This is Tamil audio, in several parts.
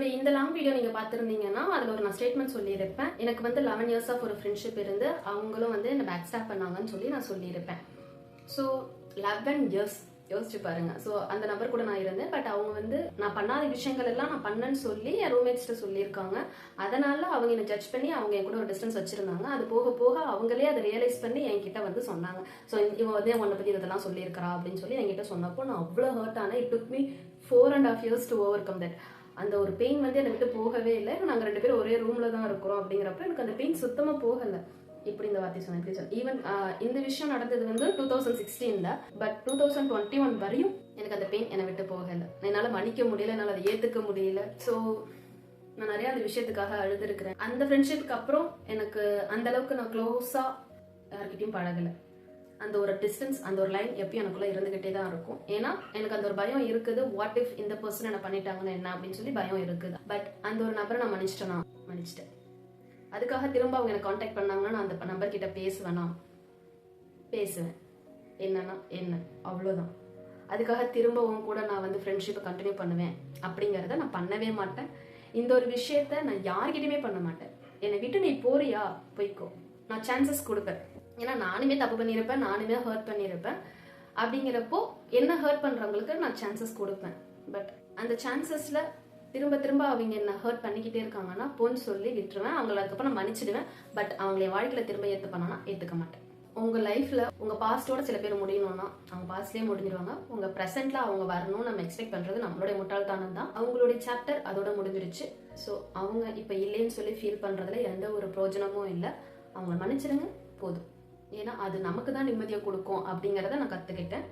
என்னுடைய இந்த லாங் வீடியோ நீங்க பார்த்திருந்தீங்கன்னா அதுல ஒரு நான் ஸ்டேட்மெண்ட் சொல்லியிருப்பேன். எனக்கு வந்து 11 இயர்ஸ் ஆஃப் ஒரு ஃப்ரெண்ட்ஷிப் இருந்து அவங்களும் வந்து என்ன பேக் ஸ்டாப் பண்ணாங்கன்னு சொல்லி நான் சொல்லியிருப்பேன். ஸோ 11 இயர்ஸ் யோசிச்சு பாருங்க. ஸோ அந்த நபர் கூட நான் இருந்தேன். பட் அவங்க வந்து நான் பண்ணாத விஷயங்கள் எல்லாம் நான் பண்ணேன்னு சொல்லி என் ரூம்மேட்ஸ்ட்ட சொல்லியிருக்காங்க. அதனால அவங்க என்ன ஜட்ஜ் பண்ணி அவங்க என் கூட ஒரு டிஸ்டன்ஸ் வச்சிருந்தாங்க. அது போக போக அவங்களே அதை ரியலைஸ் பண்ணி என்கிட்ட வந்து சொன்னாங்க. ஸோ இவன் வந்து உன்னை பத்தி இதெல்லாம் சொல்லியிருக்கிறா அப்படின்னு சொல்லி என்கிட்ட சொன்னப்போ நான் அவ்வளோ ஹர்ட் ஆனேன். It took me 4.5 years to overcome that. அந்த ஒரு பெயின் வந்து என்னை விட்டு போகவே இல்லை. நாங்கள் 2 பேரும் ஒரே ரூம்ல தான் இருக்கிறோம் அப்படிங்கிறப்ப எனக்கு அந்த பெயின் சுத்தமா போகலை. இப்படி இந்த வார்த்தை சொன்னேன். ஈவன் இந்த விஷயம் நடந்தது வந்து 2016ல. பட் 2021 வரையும் எனக்கு அந்த பெயின் என்னை விட்டு போகலை. என்னால மன்னிக்க முடியல, என்னால அதை ஏத்துக்க முடியல. ஸோ நான் நிறைய அந்த விஷயத்துக்காக அழுதுருக்கிறேன். அந்த ஃப்ரெண்ட்ஷிப்க்கு அப்புறம் எனக்கு அந்த அளவுக்கு நான் க்ளோஸா யார்கிட்டயும் பழகலை. அந்த ஒரு டிஸ்டன்ஸ், அந்த ஒரு லைன் எப்பயும் எனக்குள்ள இருந்துகிட்டே தான் இருக்கும். ஏன்னா எனக்கு அந்த ஒரு பயம் இருக்குது. வாட் இஃப் இந்த பர்சன் என்ன பண்ணிட்டாங்கன்னு என்ன அப்படின்னு சொல்லி பயம் இருக்குது. பட் அந்த ஒரு நபரை நான் மன்னிச்சிட்டேன். அதுக்காக திரும்ப அவங்க எனக்கு கான்டாக்ட் பண்ணாங்கன்னா நான் அந்த நம்பர் கிட்ட பேசுவேன். என்னன்னா என்ன, அவ்வளோதான். அதுக்காக திரும்ப உங்க கூட நான் வந்து ஃப்ரெண்ட்ஷிப்பை கண்டினியூ பண்ணுவேன் அப்படிங்கிறத நான் பண்ணவே மாட்டேன். இந்த ஒரு விஷயத்த நான் யார்கிட்டயுமே பண்ண மாட்டேன். என்னை விட்டு நீ போறியா, போய்க்கோ, நான் சான்சஸ் கொடுப்பேன். ஏன்னா நானுமே தப்பு பண்ணியிருப்பேன், நானுமே ஹர்ட் பண்ணியிருப்பேன். அப்படிங்கிறப்போ என்ன ஹர்ட் பண்றவங்களுக்கு நான் சான்சஸ் கொடுப்பேன். பட் அந்த சான்சஸ்ல திரும்ப திரும்ப அவங்க என்ன ஹர்ட் பண்ணிக்கிட்டே இருக்காங்கன்னா போன்னு சொல்லி விட்டுருவேன். அவங்களை அதுக்கப்புறம் நான் மன்னிச்சிடுவேன். பட் அவங்களை வாழ்க்கையில திரும்ப ஏற்றுப்பானா ஏற்றுக்க மாட்டேன். உங்க லைஃப்ல உங்க பாஸ்டோட சில பேர் முடியணும்னா அவங்க பாஸ்ட்லயே முடிஞ்சிருவாங்க. உங்க ப்ரெசென்ட்ல அவங்க வரணும்னு நம்ம எக்ஸ்பெக்ட் பண்றது நம்மளுடைய முட்டாள்தானம் தான். அவங்களுடைய சாப்டர் அதோட முடிஞ்சிருச்சு. ஸோ அவங்க இப்ப இல்லைன்னு சொல்லி ஃபீல் பண்றதுல எந்த ஒரு பிரயோஜனமும் இல்லை. அவங்களை மன்னிச்சிடுங்க போதும். ஏன்னா அது நமக்கு தான் நிம்மதியை கொடுக்கும் அப்படிங்கிறத நான் கத்துக்கிட்டேன்.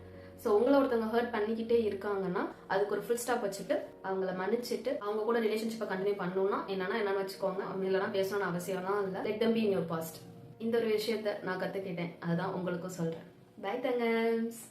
ஸோ உங்களை ஒருத்தவங்க ஹர்ட் பண்ணிக்கிட்டே இருக்காங்கன்னா அதுக்கு ஒரு ஃபுல் ஸ்டாப் வச்சுட்டு அவங்கள மன்னிச்சுட்டு அவங்க கூட ரிலேஷன்ஷிப்பை கண்டினியூ பண்ணணும்னா என்னன்னு வச்சுக்கோங்க. அவங்க இல்லைனா பேசணும்னு அவசியம்லாம் இல்லை. Let them be in your past. இந்த ஒரு விஷயத்த நான் கத்துக்கிட்டேன். அதுதான் உங்களுக்கும் சொல்றேன். பை தங்கம்ஸ்.